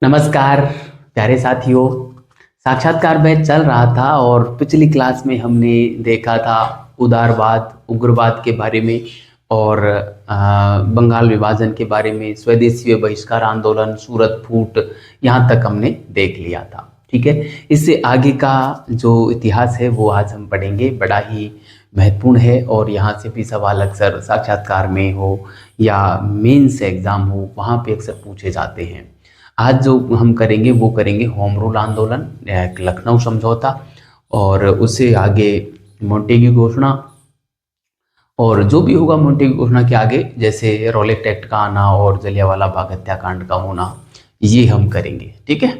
नमस्कार प्यारे साथियों। साक्षात्कार बैच चल रहा था और पिछली क्लास में हमने देखा था उदारवाद उग्रवाद के बारे में और बंगाल विभाजन के बारे में, स्वदेशी बहिष्कार आंदोलन, सूरत फूट, यहाँ तक हमने देख लिया था। ठीक है, इससे आगे का जो इतिहास है वो आज हम पढ़ेंगे। बड़ा ही महत्वपूर्ण है और यहाँ से भी सवाल अक्सर साक्षात्कार में हो या मेंस एग्जाम हो वहाँ पे अक्सर पूछे जाते हैं। आज जो हम करेंगे वो करेंगे होम रूल आंदोलन, लखनऊ समझौता और उससे आगे मोंटेग्यू घोषणा, और जो भी होगा मोंटेग्यू घोषणा के आगे, जैसे रॉलेट एक्ट का आना और जलियांवाला बाग हत्याकांड का होना, ये हम करेंगे। ठीक है,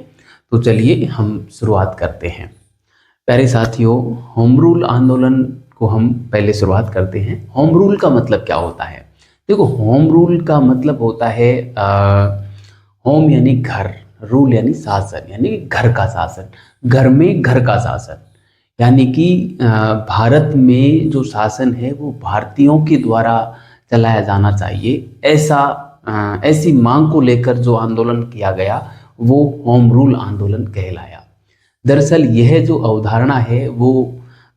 तो चलिए हम शुरुआत करते हैं। प्यारे साथियों, होम रूल आंदोलन को हम पहले शुरुआत करते हैं। होम रूल का मतलब क्या होता है? देखो, होम रूल का मतलब होता है होम यानी घर, रूल यानी शासन, यानी घर का शासन, घर में घर का शासन, यानी कि भारत में जो शासन है वो भारतीयों के द्वारा चलाया जाना चाहिए, ऐसी मांग को लेकर जो आंदोलन किया गया वो होम रूल आंदोलन कहलाया। दरअसल यह जो अवधारणा है वो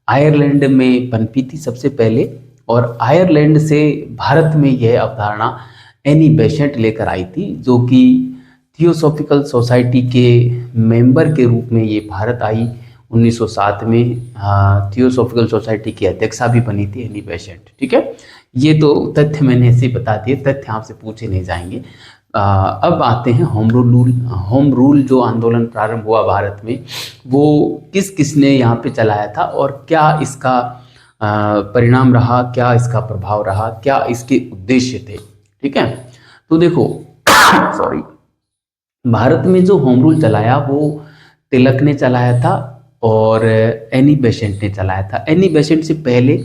आयरलैंड में पनपी थी सबसे पहले, और आयरलैंड से भारत में यह अवधारणा एनी बेसेंट लेकर आई थी, जो कि थियोसॉफिकल सोसाइटी के मेंबर के रूप में ये भारत आई 1907 में। थियोसॉफिकल सोसाइटी की अध्यक्षा भी बनी थी एनी बेसेंट। ठीक है, ये तो तथ्य मैंने ऐसे बता दिए, तथ्य आपसे पूछे नहीं जाएंगे। अब आते हैं होम रूल। होम रूल जो आंदोलन प्रारंभ हुआ भारत में, वो किस किसने यहाँ पे चलाया था और क्या इसका परिणाम रहा, क्या इसका प्रभाव रहा, क्या इसके उद्देश्य थे? ठीक है, तो देखो सॉरी, भारत में जो होम रूल चलाया वो तिलक ने चलाया था और एनी बेसेंट ने चलाया था। एनी बेसेंट से पहले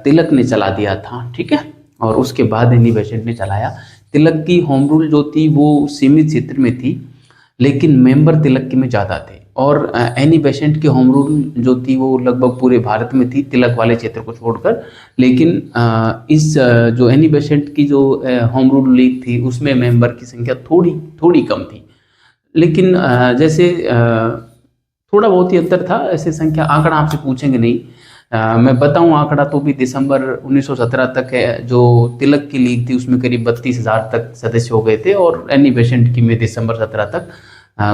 तिलक ने चला दिया था। ठीक है, और उसके बाद एनी बेसेंट ने चलाया। तिलक की होम रूल जो थी वो सीमित क्षेत्र में थी, लेकिन मेंबर तिलक के में ज़्यादा थे, और एनी बेसेंट की होम रूल जो थी वो लगभग पूरे भारत में थी, तिलक वाले क्षेत्र को छोड़कर। लेकिन जो एनी बेसेंट की जो होम रूल लीग थी उसमें मेंबर की संख्या थोड़ी थोड़ी कम थी, लेकिन जैसे थोड़ा बहुत ही अंतर था। ऐसे संख्या आंकड़ा आपसे पूछेंगे नहीं, मैं बताऊं आंकड़ा तो भी, दिसंबर 1917 तक है जो तिलक की लीग थी उसमें करीब 32,000 तक सदस्य हो गए थे, और एनी बेसेंट की में दिसंबर 17 तक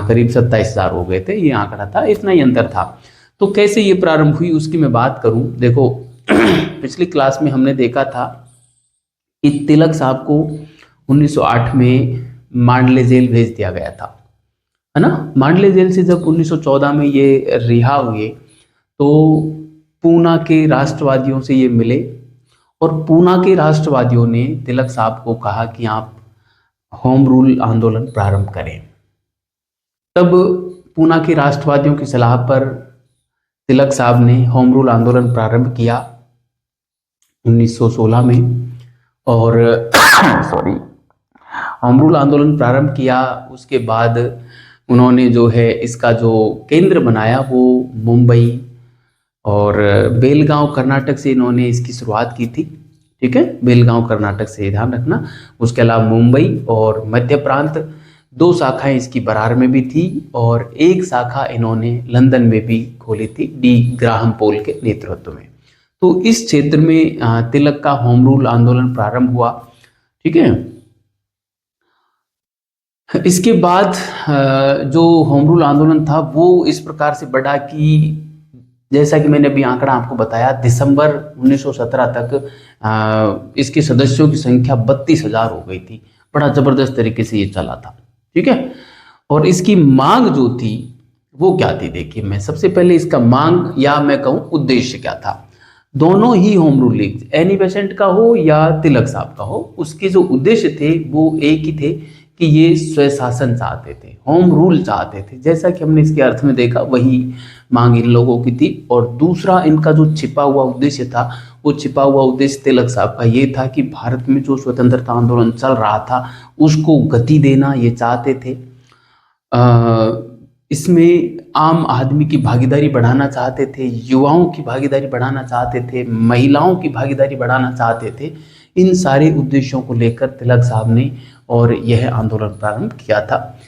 करीब 27,000 हो गए थे। ये आंकड़ा था, इतना ही अंतर था। तो कैसे ये प्रारंभ हुई उसकी मैं बात करूं, देखो पिछली क्लास में हमने देखा था कि तिलक साहब को 1908 में मांडले जेल भेज दिया गया था, है ना। मांडले जेल से जब 1914 में ये रिहा हुए तो पूना के राष्ट्रवादियों से ये मिले, और पूना के राष्ट्रवादियों ने तिलक साहब को कहा कि आप होम रूल आंदोलन प्रारंभ करें। तब पूना के राष्ट्रवादियों की सलाह पर तिलक साहब ने होम रूल आंदोलन प्रारंभ किया 1916 में, और सॉरी, होम रूल आंदोलन प्रारंभ किया। उसके बाद उन्होंने जो है इसका जो केंद्र बनाया वो मुंबई और बेलगांव कर्नाटक से इन्होंने इसकी शुरुआत की थी। ठीक है, बेलगांव कर्नाटक से, ध्यान रखना। उसके अलावा मुंबई और मध्य प्रांत, दो शाखाएं इसकी बरार में भी थी, और एक शाखा इन्होंने लंदन में भी खोली थी डी ग्राहम पोल के नेतृत्व में। तो इस क्षेत्र में तिलक का होम रूल आंदोलन प्रारंभ हुआ। ठीक है, इसके बाद जो होम रूल आंदोलन था वो इस प्रकार से बढ़ा कि जैसा कि मैंने अभी आंकड़ा आपको बताया, दिसंबर 1917 तक इसके सदस्यों की संख्या 32,000 हो गई थी। बड़ा जबरदस्त तरीके से ये चला था। ठीक है, और इसकी मांग जो थी वो क्या थी? देखिए, मैं सबसे पहले इसका मांग या मैं कहूँ उद्देश्य क्या था। दोनों ही home rule league, Annie Besant का हो या तिलक साहब का हो, उसके जो उद्देश्य थे वो एक ही थे कि ये स्वशासन चाहते थे, होम रूल चाहते थे। जैसा कि हमने इसके अर्थ में देखा, वही मांग इन लोगों की थी। और दूसरा इनका जो छिपा हुआ उद्देश्य था, वो छिपा हुआ उद्देश्य तिलक साहब का ये था कि भारत में जो स्वतंत्रता आंदोलन चल रहा था उसको गति देना ये चाहते थे। इसमें आम आदमी की भागीदारी बढ़ाना चाहते थे, युवाओं की भागीदारी बढ़ाना चाहते थे, महिलाओं की भागीदारी बढ़ाना चाहते थे। इन सारे उद्देश्यों को लेकर तिलक साहब ने और यह आंदोलन प्रारंभ किया था।